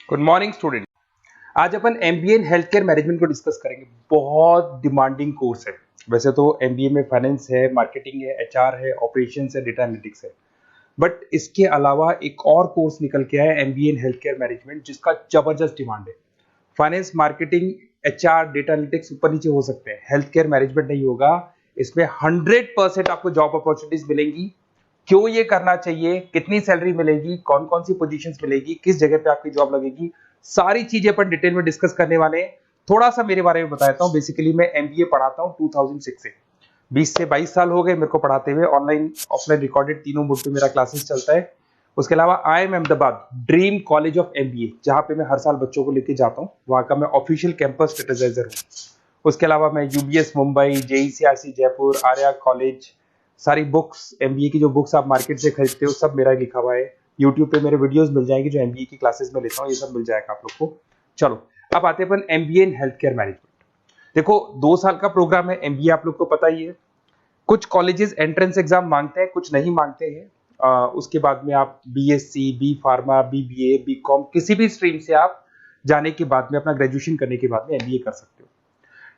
Good morning student. आज अपन MBA in health care management को डिस्कस करेंगे। बहुत डिमांडिंग कोर्स है। वैसे तो एमबीए में फाइनेंस है, मार्केटिंग है, एचआर है, ऑपरेशंस है, डेटा एनालिटिक्स है, बट इसके अलावा एक और कोर्स निकल के आया है MBA in health care management, जिसका जबरदस्त डिमांड है। Finance, marketing, HR, data analytics ऊपर नीचे हो सकते हैं, हेल्थ केयर मैनेजमेंट नहीं होगा। इसमें 100% आपको जॉब अपॉर्चुनिटीज मिलेंगी। क्यों ये करना चाहिए, कितनी सैलरी मिलेगी, कौन कौन सी पोजीशंस मिलेगी, किस जगह पे आपकी जॉब लगेगी, सारी चीजें अपन डिटेल में डिस्कस करने वाले हैं। थोड़ा सा मेरे बारे में बताता हूँ। बेसिकली मैं एमबीए पढ़ाता हूँ 2006 से। 20 से 22 साल हो गए मेरे को पढ़ाते हुए। ऑनलाइन ऑफलाइन रिकॉर्डेड तीनों मोड पे मेरा क्लासेस चलता है। उसके अलावा IIM Ahmedabad dream college of MBA, जहां पे मैं हर साल बच्चों को लेके जाता हूँ, वहां का मैं ऑफिशियल कैंपस स्ट्रेटेजाइजर हूँ। उसके अलावा मैं UBS Mumbai, JECRC Jaipur, Arya college, सारी बुक्स, एमबीए की जो बुक्स आप मार्केट से खरीदते हो सब मेरा लिखा हुआ है। यूट्यूब पे मेरे वीडियोस मिल जाएंगे जो एमबीए की क्लासेस में लेता हूँ, ये सब मिल जाएगा आप लोग को। चलो अब आते हैं अपन MBA in health care management. देखो 2 साल का प्रोग्राम है एमबीए, आप लोग को पता ही है। कुछ कॉलेजेस एंट्रेंस एग्जाम मांगते हैं, कुछ नहीं मांगते हैं। उसके बाद में आप BSc, B pharma, BBA, BCom, किसी भी स्ट्रीम से आप जाने के बाद में अपना ग्रेजुएशन करने के बाद में एमबीए कर सकते हो।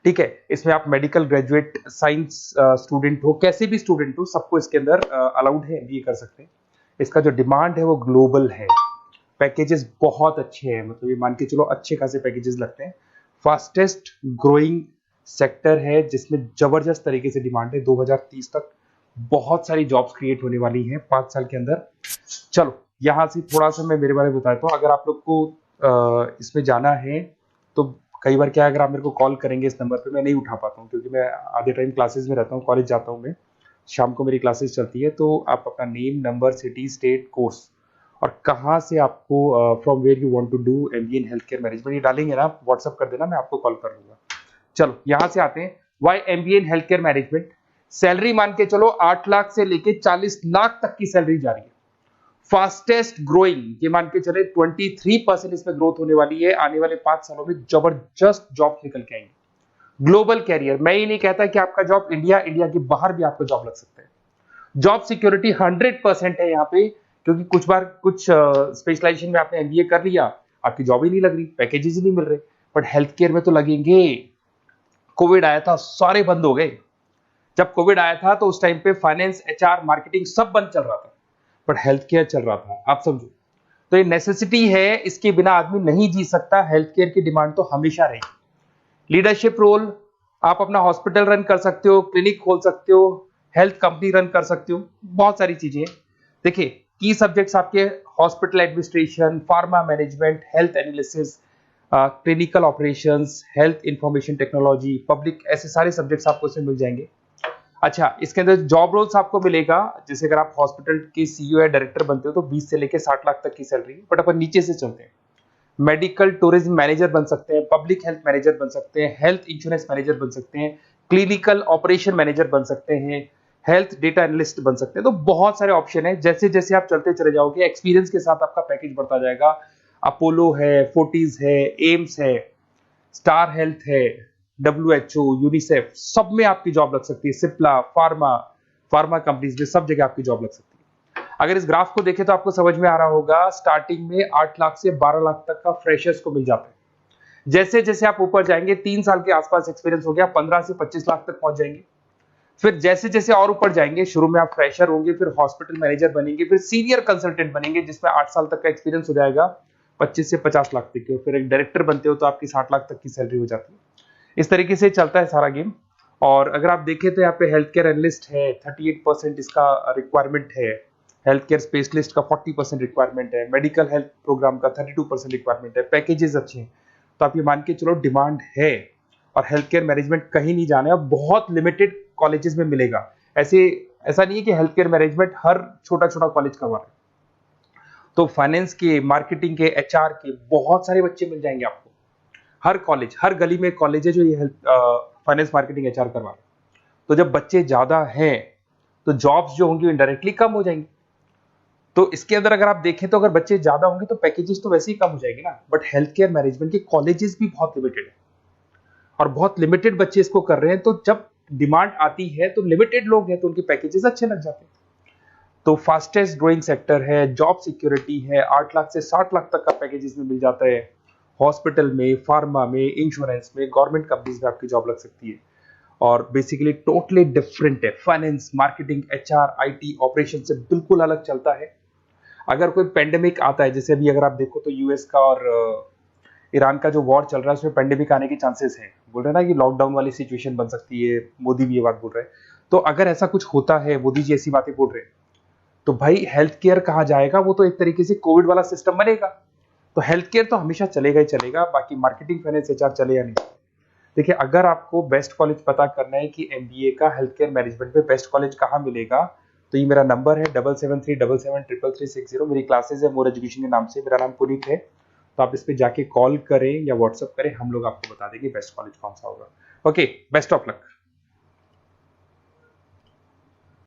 ठीक है, इसमें आप मेडिकल ग्रेजुएट, साइंस स्टूडेंट हो, कैसे भी स्टूडेंट हो, सबको इसके अंदर अलाउड है, एमबीए कर सकते हैं। इसका जो डिमांड है वो ग्लोबल है। पैकेजेस बहुत अच्छे हैं, मतलब ये मान के चलो अच्छे खासे पैकेजेस लगते हैं। फास्टेस्ट ग्रोइंग सेक्टर है जिसमें जबरदस्त तरीके से डिमांड है। 2030 तक बहुत सारी जॉब्स क्रिएट होने वाली हैं 5 साल के अंदर। चलो यहां से थोड़ा सा मैं मेरे बारे में बताता हूँ। अगर आप लोग को इसमें जाना है तो कई बार क्या है, अगर आप मेरे को कॉल करेंगे इस नंबर पे, मैं नहीं उठा पाता हूँ क्योंकि मैं आधे टाइम क्लासेस में रहता हूँ, कॉलेज जाता हूँ मैं। शाम को मेरी क्लासेस चलती है। तो आप अपना name, number, city, state, course और कहाँ से आपको from where you want to do MBA in health care management ये डालेंगे ना, व्हाट्सअप कर देना, मैं आपको कॉल कर लूंगा। चलो यहां से आते हैं why MBA in health care management. Salary मान के चलो 8 लाख से लेके 40 लाख तक की सैलरी जा रही है। फास्टेस्ट ग्रोइंग, ये मान के चले 23% इसमें ग्रोथ होने वाली है। आने वाले 5 सालों में जबरदस्त जॉब निकल के आएंगे। ग्लोबल कैरियर, मैं ही नहीं कहता कि आपका जॉब इंडिया के बाहर भी आपको जॉब लग सकता है। जॉब सिक्योरिटी 100% है यहाँ पे, क्योंकि कुछ बार कुछ स्पेशलाइजेशन में आपने एमबीए कर लिया, आपकी जॉब ही नहीं लग रही, पैकेजेस ही नहीं मिल रहे, बट हेल्थ केयर में तो लगेंगे। कोविड आया था, सारे बंद हो गए। जब कोविड आया था तो उस टाइम पे फाइनेंस, एचआर, मार्केटिंग सब बंद चल रहा था, बट हेल्थ केयर चल रहा था। आप समझो, तो ये नेसेसिटी है, इसके बिना आदमी नहीं जी सकता। हेल्थ केयर की डिमांड तो हमेशा रहेगी। लीडरशिप रोल, आप अपना हॉस्पिटल रन कर सकते हो, क्लिनिक खोल सकते हो, हेल्थ कंपनी रन कर सकते हो, बहुत सारी चीजें। देखिए की सब्जेक्ट्स आपके hospital administration, pharma management, health analysis, clinical operations, health information technology, public, ऐसे सारे सब्जेक्ट्स आपको इसमें मिल जाएंगे। अच्छा, इसके अंदर जॉब रोल्स आपको मिलेगा, जैसे अगर आप हॉस्पिटल के सीईओ या डायरेक्टर बनते हो तो 20 से लेके 60 लाख तक की सैलरी। बट अपन नीचे से चलते हैं, मेडिकल टूरिज्म मैनेजर बन सकते हैं, पब्लिक हेल्थ मैनेजर बन सकते हैं, हेल्थ इंश्योरेंस मैनेजर बन सकते हैं, क्लिनिकल ऑपरेशन मैनेजर बन सकते हैं, हेल्थ डेटा एनालिस्ट बन सकते हैं। तो बहुत सारे ऑप्शन है। जैसे जैसे आप चलते चले जाओगे, एक्सपीरियंस के साथ आपका पैकेज बढ़ता जाएगा। अपोलो है, फोर्टिज है, एम्स है, स्टार हेल्थ है, WHO, यूनिसेफ, सब में आपकी जॉब लग सकती है। सिप्ला, फार्मा कंपनीज में सब जगह आपकी जॉब लग सकती है। अगर इस ग्राफ को देखें तो आपको समझ में आ रहा होगा, स्टार्टिंग में 8 लाख से 12 लाख तक का फ्रेशर्स को मिल जाता है। जैसे जैसे आप ऊपर जाएंगे, 3 साल के आसपास एक्सपीरियंस हो गया, 15 से 25 लाख तक पहुंच जाएंगे। फिर जैसे जैसे और ऊपर जाएंगे, शुरू में आप फ्रेशर होंगे, फिर हॉस्पिटल मैनेजर बनेंगे, फिर सीनियर कंसल्टेंट बनेंगे जिसमें 8 साल तक का एक्सपीरियंस हो जाएगा, 25 से 50 लाख तक के। फिर एक डायरेक्टर बनते हो तो आपकी 60 लाख तक की सैलरी हो जाती है। इस तरीके से चलता है सारा गेम। और अगर आप देखें तो यहाँ पे हेल्थ केयर एनालिस्ट है, 38% इसका रिक्वायरमेंट है। हेल्थ केयर स्पेशलिस्ट का 40% रिक्वायरमेंट है। मेडिकल हेल्थ प्रोग्राम का 32% रिक्वायरमेंट है। पैकेजेस अच्छे हैं, तो आप ये मान के चलो डिमांड है। और हेल्थ केयर मैनेजमेंट कहीं नहीं जाना है, बहुत लिमिटेड कॉलेजेस में मिलेगा। ऐसा नहीं है कि हेल्थ केयर मैनेजमेंट हर छोटा छोटा कॉलेज करवा रहे हैं। तो फाइनेंस के, मार्केटिंग के, एचआर के बहुत सारे बच्चे मिल जाएंगे आपको। हर कॉलेज, हर गली में कॉलेज है जो ये हेल्थ, फाइनेंस, मार्केटिंग, एचआर करवा रहे हैं। तो जब बच्चे ज्यादा हैं तो जॉब्स जो होंगी इनडायरेक्टली कम हो जाएंगी। तो इसके अंदर अगर आप देखें तो अगर बच्चे ज्यादा होंगे तो पैकेजेस तो वैसे ही कम हो जाएगी ना। बट हेल्थ केयर मैनेजमेंट के कॉलेजेस भी बहुत लिमिटेड है और बहुत लिमिटेड बच्चे इसको कर रहे हैं। तो जब डिमांड आती है तो लिमिटेड लोग हैं तो उनके पैकेजेस अच्छे लग जाते हैं। तो फास्टेस्ट ग्रोइंग सेक्टर है, जॉब सिक्योरिटी है, 8 लाख से 60 लाख तक का पैकेज इसमें मिल जाता है। हॉस्पिटल में, फार्मा में, इंश्योरेंस में, गवर्नमेंट कंपनीज में आपकी जॉब लग सकती है। और बेसिकली टोटली डिफरेंट है, finance, marketing, HR, IT, operation से बिल्कुल अलग चलता है। अगर कोई पेंडेमिक आता है, जैसे अभी अगर आप देखो तो यूएस का और ईरान का जो वॉर चल रहा है उसमें पेंडेमिक आने के चांसेस हैं, बोल रहे हैं ना कि लॉकडाउन वाली सिचुएशन बन सकती है, मोदी भी ये बात बोल रहे हैं। तो अगर ऐसा कुछ होता है, मोदी जी ऐसी बातें बोल रहे हैं, तो भाई हेल्थ केयर कहाँ जाएगा? वो तो एक तरीके से कोविड वाला सिस्टम बनेगा। तो हेल्थ केयर तो हमेशा चलेगा ही चलेगा, बाकी मार्केटिंग, फाइनेंस, एचआर चले या नहीं। देखिए, अगर आपको बेस्ट कॉलेज पता करना है कि एमबीए का हेल्थ केयर मैनेजमेंट में बेस्ट कॉलेज कहाँ मिलेगा, तो ये मेरा नंबर है 7737733360। मेरी क्लासेज है मोर एजुकेशन के नाम से, मेरा नाम पुनीत है। तो आप इस पे जाके कॉल करें या व्हाट्सअप करें, हम लोग आपको बता देंगे बेस्ट कॉलेज कौन सा होगा। Okay, best of luck.